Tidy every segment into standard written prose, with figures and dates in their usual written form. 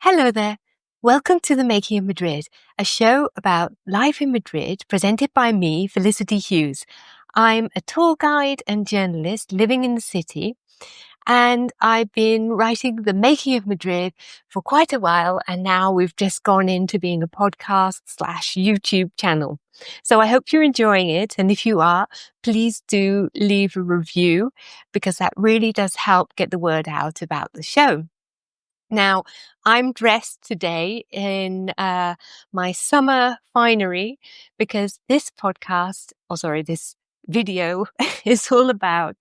Hello there. Welcome to The Making of Madrid, a show about life in Madrid presented by me, Felicity Hughes. I'm a tour guide and journalist living in the city, and I've been writing The Making of Madrid for quite a while, and now we've just gone into being a podcast/YouTube channel. So I hope you're enjoying it, and if you are, please do leave a review because that really does help get the word out about the show. Now, I'm dressed today in my summer finery because this this video is all about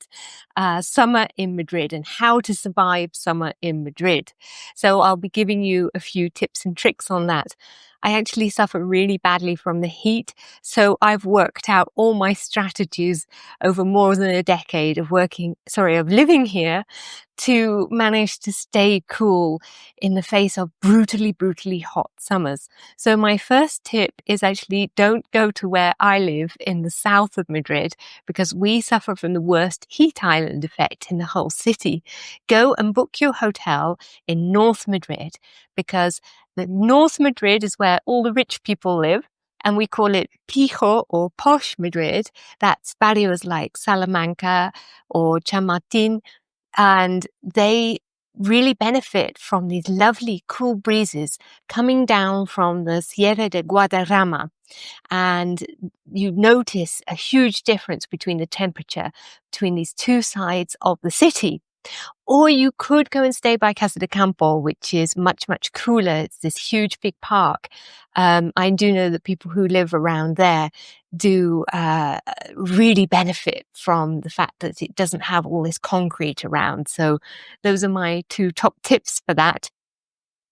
summer in Madrid and how to survive summer in Madrid. So I'll be giving you a few tips and tricks on that. I actually suffer really badly from the heat, so I've worked out all my strategies over more than a decade of living here to manage to stay cool in the face of brutally hot summers. So my first tip is actually don't go to where I live in the south of Madrid because we suffer from the worst heat island effect in the whole city. Go and book your hotel in North Madrid because the North Madrid is where all the rich people live. And we call it Pijo or Posh Madrid. That's barrios like Salamanca or Chamartín. And they really benefit from these lovely cool breezes coming down from the Sierra de Guadarrama. And you notice a huge difference between the temperature between these two sides of the city. Or you could go and stay by Casa de Campo, which is much cooler. It's this huge big park. I do know that people who live around there do really benefit from the fact that it doesn't have all this concrete around. So those are my two top tips for that.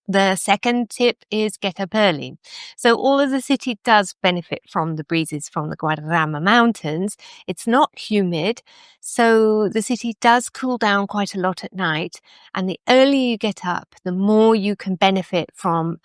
The second tip is get up early. So all of the city does benefit from the breezes from the Guadarrama Mountains. It's not humid, so the city does cool down quite a lot at night. And the earlier you get up, the more you can benefit from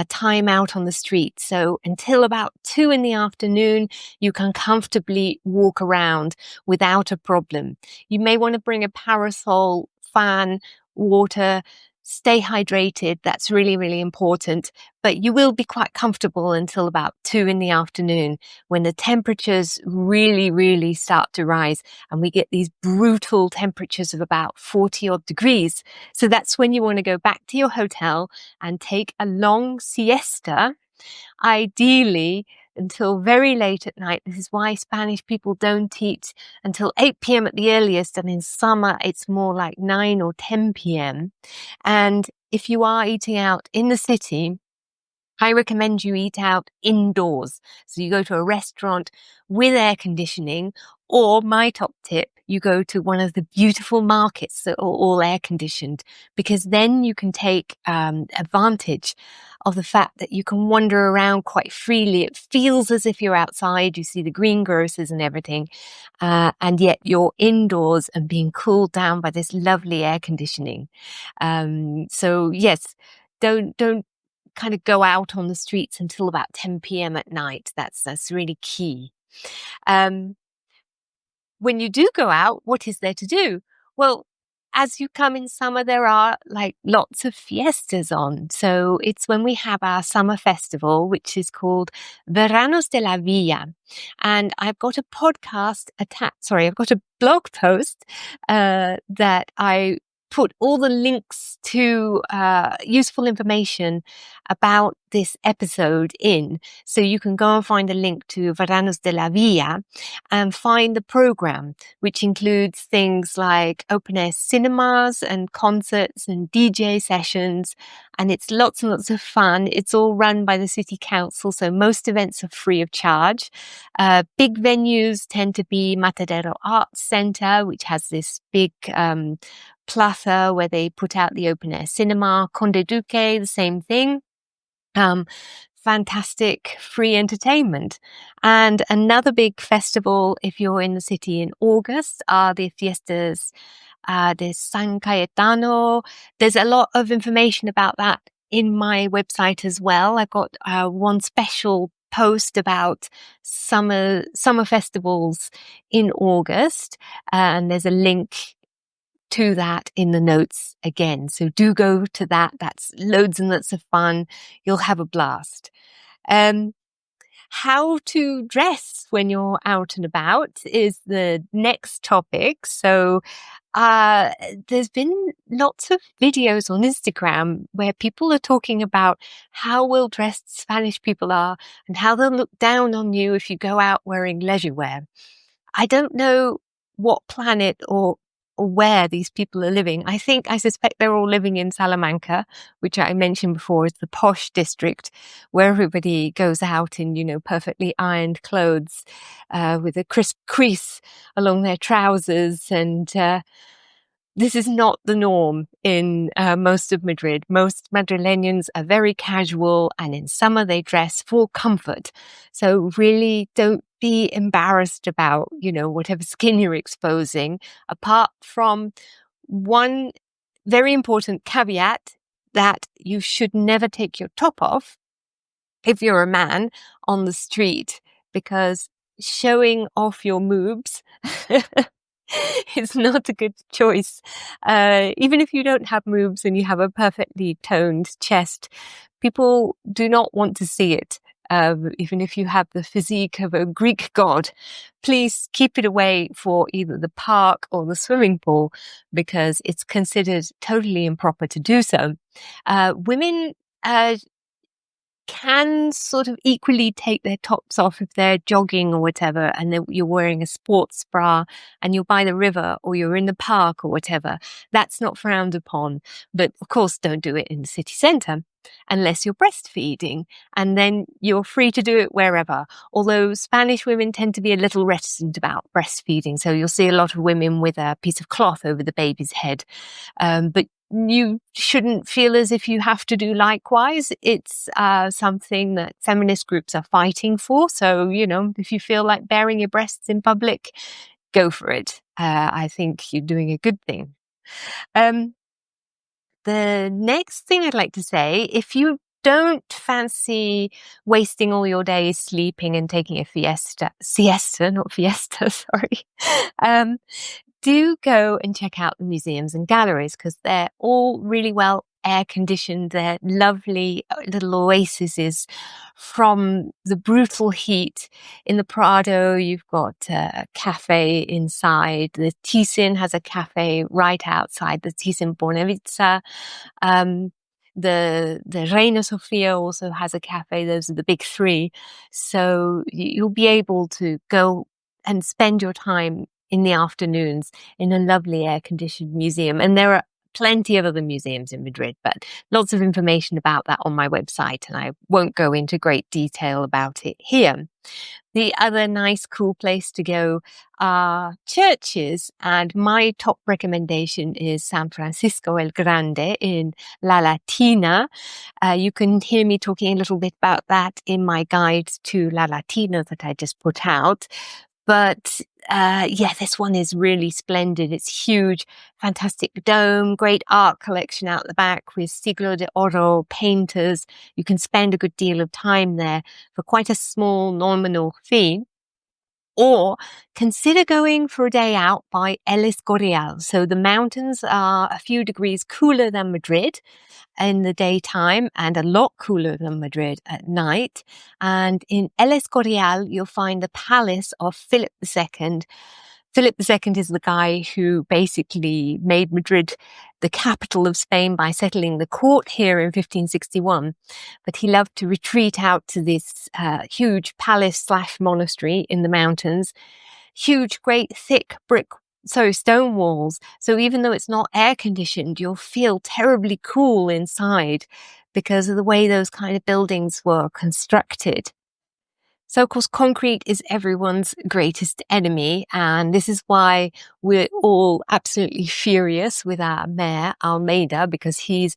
time out on the street. So until about 2 p.m, you can comfortably walk around without a problem. You may want to bring a parasol, fan, water. Stay hydrated. That's really important. But you will be quite comfortable until about 2 p.m, when the temperatures really start to rise and we get these brutal temperatures of about 40 odd degrees. So that's when you want to go back to your hotel and take a long siesta, ideally until very late at night. This is why Spanish people don't eat until 8 p.m. at the earliest, and in summer it's more like 9 or 10 p.m. And if you are eating out in the city, I recommend you eat out indoors. So you go to a restaurant with air conditioning, or my top tip, you go to one of the beautiful markets that are all air conditioned, because then you can take advantage of the fact that you can wander around quite freely. It feels as if you're outside, you see the greengrocers and everything, and yet you're indoors and being cooled down by this lovely air conditioning. So yes, don't kind of go out on the streets until about 10 p.m. at night. That's really key. When you do go out, what is there to do? Well, as you come in summer, there are like lots of fiestas on. So it's when we have our summer festival, which is called Veranos de la Villa. And I've got a I've got a blog post that I put all the links to useful information about this episode in. So you can go and find a link to Veranos de la Villa and find the program, which includes things like open air cinemas and concerts and DJ sessions. And it's lots and lots of fun. It's all run by the city council, so most events are free of charge. Big venues tend to be Matadero Arts Centre, which has this big plaza where they put out the open air cinema. Conde Duque, the same thing. Fantastic free entertainment. And another big festival, if you're in the city in August, are the fiestas de San Cayetano. There's a lot of information about that in my website as well. I've got one special post about summer festivals in August, and there's a link to that in the notes again. So do go to that. That's loads and lots of fun. You'll have a blast. How to dress when you're out and about is the next topic. So there's been lots of videos on Instagram where people are talking about how well-dressed Spanish people are and how they'll look down on you if you go out wearing leisure wear. I don't know what planet or where these people are living. I suspect they're all living in Salamanca, which I mentioned before is the posh district where everybody goes out in, perfectly ironed clothes, with a crisp crease along their trousers. And, this is not the norm in most of Madrid. Most Madrileños are very casual, and in summer they dress for comfort. So really don't be embarrassed about, whatever skin you're exposing, apart from one very important caveat that you should never take your top off if you're a man on the street, because showing off your moobs it's not a good choice. Even if you don't have moves and you have a perfectly toned chest, people do not want to see it. Even if you have the physique of a Greek god, please keep it away for either the park or the swimming pool because it's considered totally improper to do so. Women can sort of equally take their tops off if they're jogging or whatever, and you're wearing a sports bra and you're by the river or you're in the park or whatever. That's not frowned upon. But of course, don't do it in the city centre unless you're breastfeeding, and then you're free to do it wherever. Although Spanish women tend to be a little reticent about breastfeeding. So you'll see a lot of women with a piece of cloth over the baby's head. But you shouldn't feel as if you have to do likewise. It's something that feminist groups are fighting for. So, if you feel like baring your breasts in public, go for it. I think you're doing a good thing. The next thing I'd like to say, if you don't fancy wasting all your days sleeping and taking a siesta, not fiesta, sorry, do go and check out the museums and galleries because they're all really well air conditioned. They're lovely little oases from the brutal heat. In the Prado, you've got a cafe inside. The Thyssen has a cafe right outside the Thyssen-Bornemisza. The Reina Sofia also has a cafe. Those are the big three. So you'll be able to go and spend your time in the afternoons in a lovely air-conditioned museum. And there are plenty of other museums in Madrid, but lots of information about that on my website, and I won't go into great detail about it here. The other nice, cool place to go are churches, and my top recommendation is San Francisco el Grande in La Latina. You can hear me talking a little bit about that in my guide to La Latina that I just put out. But this one is really splendid. It's huge, fantastic dome, great art collection out the back with Siglo de Oro painters. You can spend a good deal of time there for quite a small nominal fee. Or consider going for a day out by El Escorial. So the mountains are a few degrees cooler than Madrid in the daytime and a lot cooler than Madrid at night. And in El Escorial, you'll find the palace of Philip II. Philip II is the guy who basically made Madrid the capital of Spain by settling the court here in 1561. But he loved to retreat out to this huge palace/monastery in the mountains. Huge, great, thick stone walls. So even though it's not air conditioned, you'll feel terribly cool inside because of the way those kind of buildings were constructed. So, of course, concrete is everyone's greatest enemy, and this is why we're all absolutely furious with our mayor, Almeida, because he's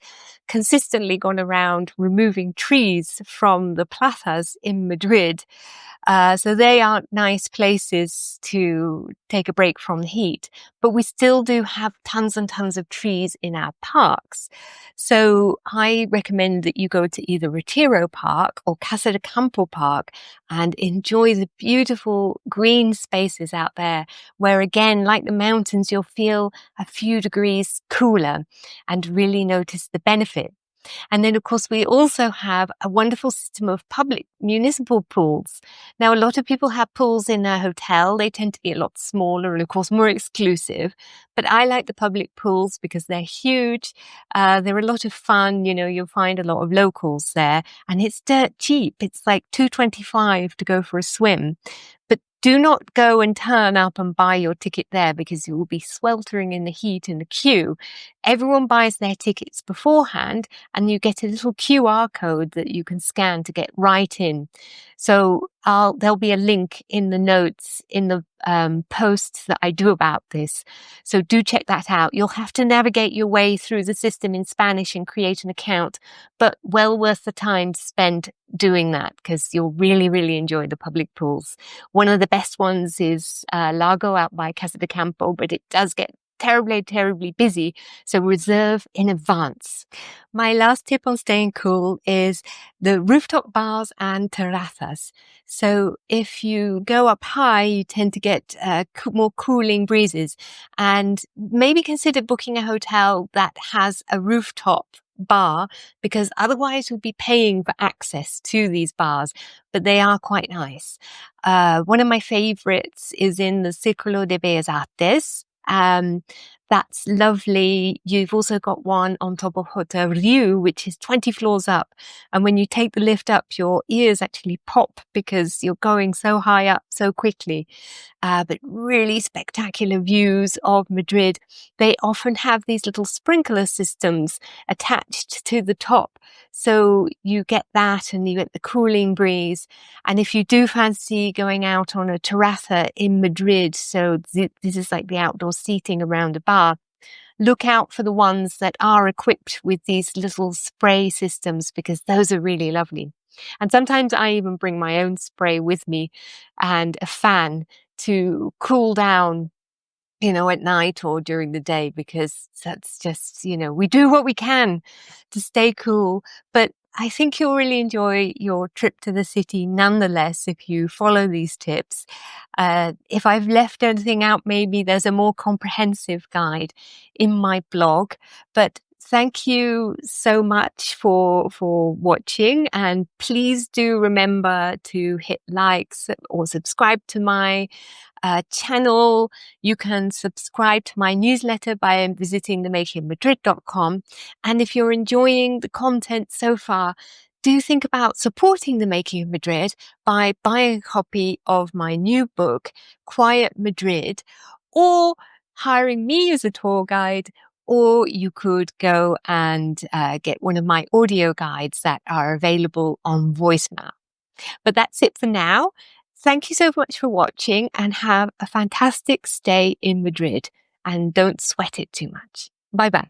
consistently gone around removing trees from the plazas in Madrid. So they aren't nice places to take a break from the heat. but we still do have tons and tons of trees in our parks. So I recommend that you go to either Retiro Park or Casa de Campo Park and enjoy the beautiful green spaces out there where, again, like the mountains, you'll feel a few degrees cooler and really notice the benefit. And then, of course, we also have a wonderful system of public municipal pools. Now, a lot of people have pools in a hotel. They tend to be a lot smaller and, of course, more exclusive. But I like the public pools because they're huge. They're a lot of fun. You know, you'll find a lot of locals there. And it's dirt cheap. It's like $2.25 to go for a swim. But do not go and turn up and buy your ticket there because you will be sweltering in the heat in the queue. Everyone buys their tickets beforehand and you get a little QR code that you can scan to get right in. So there'll be a link in the notes in the posts that I do about this. So do check that out. You'll have to navigate your way through the system in Spanish and create an account, but well worth the time to spend doing that because you'll really, really enjoy the public pools. One of the best ones is Lago out by Casa de Campo, but it does get terribly, terribly busy. So reserve in advance. My last tip on staying cool is the rooftop bars and terraces. So if you go up high, you tend to get more cooling breezes, and maybe consider booking a hotel that has a rooftop bar because otherwise you'll be paying for access to these bars, but they are quite nice. One of my favorites is in the Círculo de Bellas Artes. That's lovely. You've also got one on top of Hotel Riu, which is 20 floors up. And when you take the lift up, your ears actually pop because you're going so high up so quickly. But really spectacular views of Madrid. They often have these little sprinkler systems attached to the top. So you get that and you get the cooling breeze. And if you do fancy going out on a terraza in Madrid, so this is like the outdoor seating around a bar, look out for the ones that are equipped with these little spray systems because those are really lovely. And sometimes I even bring my own spray with me and a fan to cool down, you know, at night or during the day, because that's just, you know, we do what we can to stay cool. But I think you'll really enjoy your trip to the city nonetheless if you follow these tips. If I've left anything out, maybe there's a more comprehensive guide in my blog. But thank you so much for watching, and please do remember to hit likes or subscribe to my channel. You can subscribe to my newsletter by visiting themakingofmadrid.com. And if you're enjoying the content so far, do think about supporting The Making of Madrid by buying a copy of my new book, Quiet Madrid, or hiring me as a tour guide, or you could go and get one of my audio guides that are available on voicemail. But that's it for now. Thank you so much for watching and have a fantastic stay in Madrid, and don't sweat it too much. Bye bye.